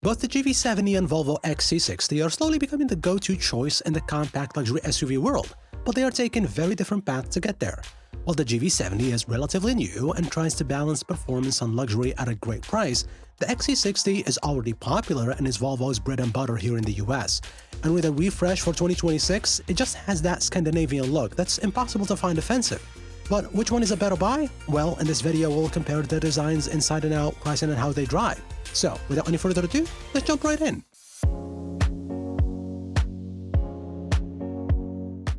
Both the GV70 and Volvo XC60 are slowly becoming the go-to choice in the compact luxury SUV world, but they are taking very different paths to get there. While the GV70 is relatively new and tries to balance performance and luxury at a great price, the XC60 is already popular and is Volvo's bread and butter here in the US. And with a refresh for 2026, it just has that Scandinavian look that's impossible to find offensive. But which one is a better buy? Well, in this video we'll compare the designs inside and out, pricing and how they drive. So, without any further ado, let's jump right in.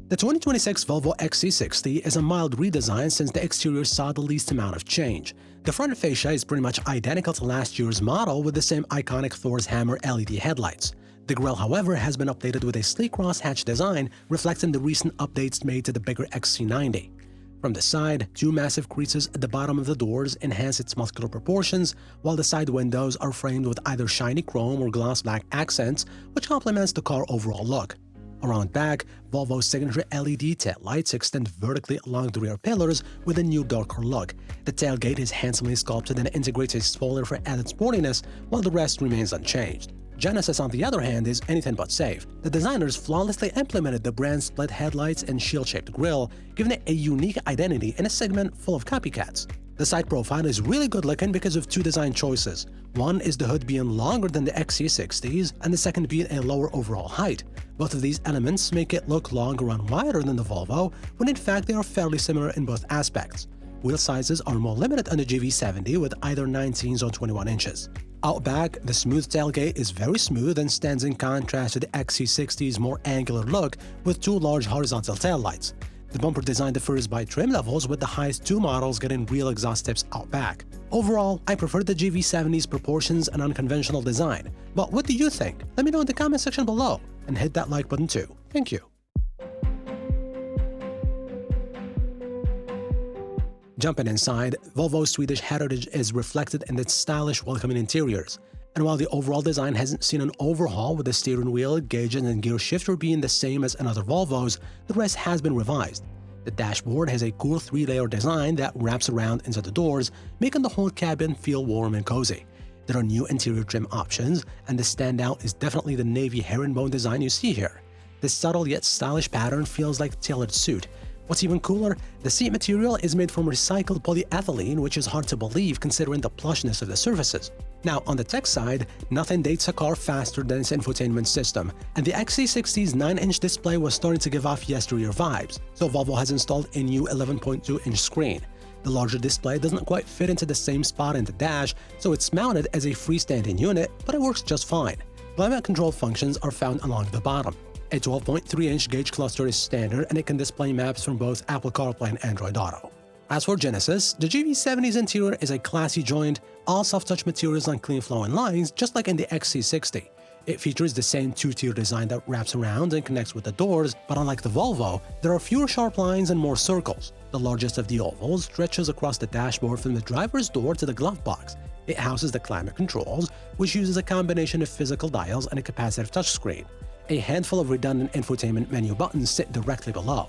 The 2026 Volvo XC60 is a mild redesign since the exterior saw the least amount of change. The front fascia is pretty much identical to last year's model with the same iconic Thor's Hammer LED headlights. The grille, however, has been updated with a sleek crosshatch design reflecting the recent updates made to the bigger XC90. From the side, two massive creases at the bottom of the doors enhance its muscular proportions, while the side windows are framed with either shiny chrome or gloss black accents, which complements the car overall look. Around back, Volvo's signature LED taillights extend vertically along the rear pillars with a new darker look. The tailgate is handsomely sculpted and integrates a spoiler for added sportiness, while the rest remains unchanged. Genesis, on the other hand, is anything but safe. The designers flawlessly implemented the brand's split headlights and shield-shaped grille, giving it a unique identity in a segment full of copycats. The side profile is really good looking because of two design choices. One is the hood being longer than the XC60's, and the second being a lower overall height. Both of these elements make it look longer and wider than the Volvo, when in fact they are fairly similar in both aspects. Wheel sizes are more limited on the GV70 with either 19s or 21 inches. Out back, the smooth tailgate is very smooth and stands in contrast to the XC60's more angular look with two large horizontal taillights. The bumper design differs by trim levels, with the highest two models getting real exhaust tips out back. Overall, I prefer the GV70's proportions and unconventional design. But what do you think? Let me know in the comment section below, and hit that like button too. Thank you. Jumping inside, Volvo's Swedish heritage is reflected in its stylish, welcoming interiors. And while the overall design hasn't seen an overhaul, with the steering wheel, gauges, and gear shifter being the same as in other Volvos, the rest has been revised. The dashboard has a cool three-layer design that wraps around into the doors, making the whole cabin feel warm and cozy. There are new interior trim options, and the standout is definitely the navy herringbone design you see here. This subtle yet stylish pattern feels like a tailored suit. What's even cooler, the seat material is made from recycled polyethylene, which is hard to believe considering the plushness of the surfaces. Now, on the tech side, nothing dates a car faster than its infotainment system, and the XC60's 9-inch display was starting to give off yesteryear vibes, so Volvo has installed a new 11.2-inch screen. The larger display doesn't quite fit into the same spot in the dash, so it's mounted as a freestanding unit, but it works just fine. Climate control functions are found along the bottom. A 12.3-inch gauge cluster is standard, and it can display maps from both Apple CarPlay and Android Auto. As for Genesis, the GV70's interior is a classy joint, all soft-touch materials on clean flowing lines, just like in the XC60. It features the same two-tier design that wraps around and connects with the doors, but unlike the Volvo, there are fewer sharp lines and more circles. The largest of the ovals stretches across the dashboard from the driver's door to the glove box. It houses the climate controls, which uses a combination of physical dials and a capacitive touchscreen. A handful of redundant infotainment menu buttons sit directly below.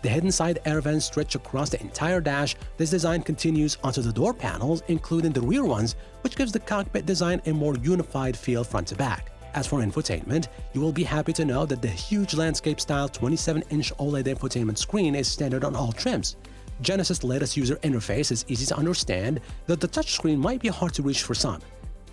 The hidden side air vents stretch across the entire dash. This design continues onto the door panels, including the rear ones, which gives the cockpit design a more unified feel front to back. As for infotainment, you will be happy to know that the huge landscape-style 27-inch OLED infotainment screen is standard on all trims. Genesis' latest user interface is easy to understand, though the touchscreen might be hard to reach for some.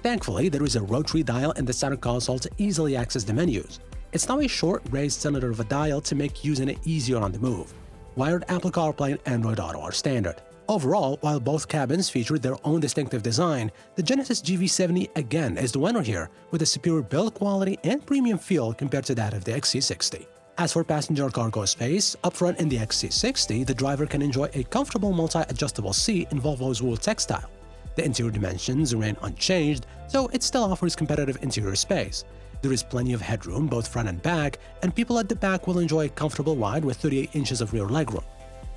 Thankfully, there is a rotary dial in the center console to easily access the menus. It's now a short, raised cylinder of a dial to make using it easier on the move. Wired Apple CarPlay and Android Auto are standard. Overall, while both cabins feature their own distinctive design, the Genesis GV70 again is the winner here, with a superior build quality and premium feel compared to that of the XC60. As for passenger cargo space, up front in the XC60, the driver can enjoy a comfortable multi-adjustable seat in Volvo's wool textile. The interior dimensions remain unchanged, so it still offers competitive interior space. There is plenty of headroom both front and back, and people at the back will enjoy a comfortable ride with 38 inches of rear legroom.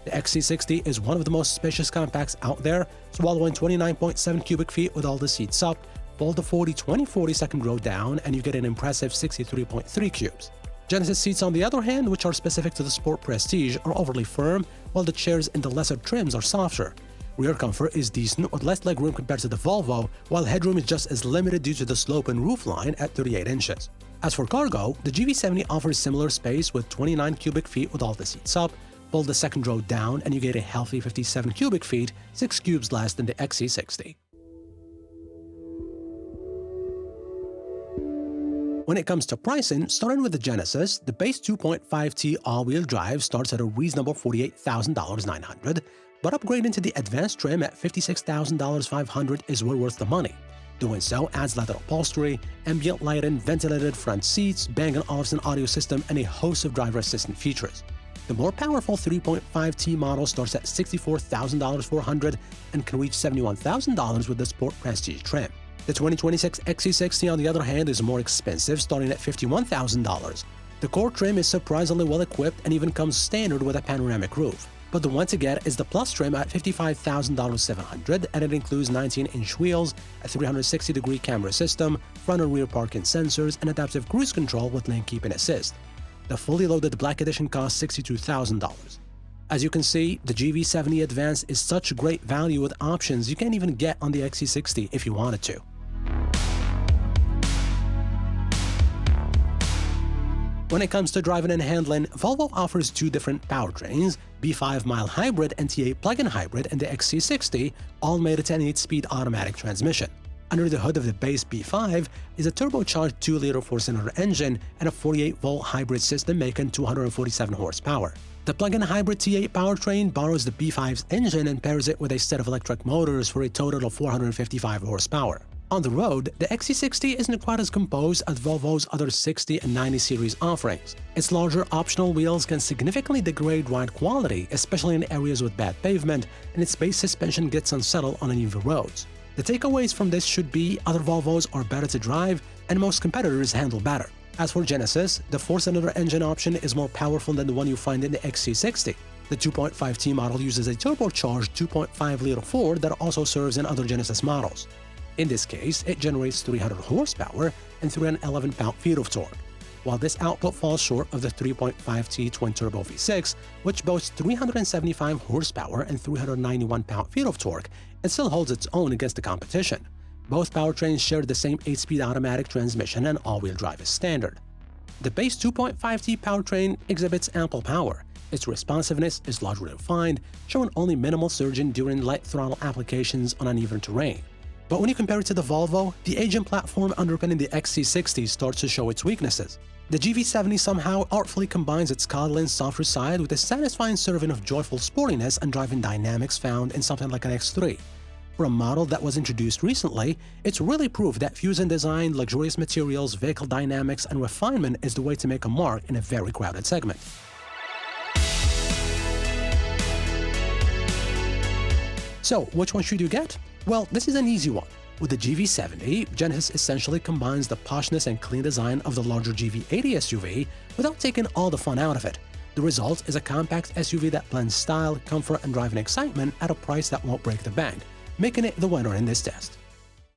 The XC60 is one of the most spacious compacts out there, swallowing 29.7 cubic feet with all the seats up. Fold the 40-20-40 second row down and you get an impressive 63.3 cubes. Genesis seats, on the other hand, which are specific to the Sport Prestige, are overly firm, while the chairs in the lesser trims are softer. Rear comfort is decent with less legroom compared to the Volvo, while headroom is just as limited due to the slope and roofline at 38 inches. As for cargo, the GV70 offers similar space with 29 cubic feet with all the seats up. Fold the second row down and you get a healthy 57 cubic feet, 6 cubes less than the XC60. When it comes to pricing, starting with the Genesis, the base 2.5T all-wheel drive starts at a reasonable $48,900, but upgrading to the advanced trim at $56,500 is well worth the money. Doing so adds leather upholstery, ambient lighting, ventilated front seats, Bang & Olufsen audio system, and a host of driver assistant features. The more powerful 3.5T model starts at $64,400 and can reach $71,000 with the Sport Prestige trim. The 2026 XC60, on the other hand, is more expensive, starting at $51,000. The core trim is surprisingly well equipped and even comes standard with a panoramic roof. But the one to get is the Plus trim at $55,700, and it includes 19-inch wheels, a 360-degree camera system, front and rear parking sensors, and adaptive cruise control with lane keeping assist. The fully loaded Black Edition costs $62,000. As you can see, the GV70 Advance is such great value with options you can't even get on the XC60 if you wanted to. When it comes to driving and handling, Volvo offers two different powertrains, B5 mild hybrid and T8 plug-in hybrid and the XC60, all made at an 8-speed automatic transmission. Under the hood of the base B5 is a turbocharged 2-liter 4-cylinder engine and a 48-volt hybrid system making 247 horsepower. The plug-in hybrid T8 powertrain borrows the B5's engine and pairs it with a set of electric motors for a total of 455 horsepower. On the road, the XC60 isn't quite as composed as Volvo's other 60 and 90 series offerings. Its larger optional wheels can significantly degrade ride quality, especially in areas with bad pavement, and its base suspension gets unsettled on uneven roads. The takeaways from this should be other Volvos are better to drive, and most competitors handle better. As for Genesis, the 4-cylinder engine option is more powerful than the one you find in the XC60. The 2.5T model uses a turbocharged 2.5-liter 4 that also serves in other Genesis models. In this case, it generates 300 horsepower and 311 pound-feet of torque. While this output falls short of the 3.5T twin-turbo V6, which boasts 375 horsepower and 391 pound-feet of torque, it still holds its own against the competition. Both powertrains share the same 8-speed automatic transmission and all-wheel drive is standard. The base 2.5T powertrain exhibits ample power. Its responsiveness is largely refined, showing only minimal surging during light throttle applications on uneven terrain. But when you compare it to the Volvo, the agent platform underpinning the XC60 starts to show its weaknesses. The GV70 somehow artfully combines its coddling, softer side with a satisfying serving of joyful sportiness and driving dynamics found in something like an X3. For a model that was introduced recently, it's really proved that fusing design, luxurious materials, vehicle dynamics, and refinement is the way to make a mark in a very crowded segment. So, which one should you get? Well, this is an easy one. With the GV70, Genesis essentially combines the poshness and clean design of the larger GV80 SUV without taking all the fun out of it. The result is a compact SUV that blends style, comfort, and driving excitement at a price that won't break the bank, making it the winner in this test.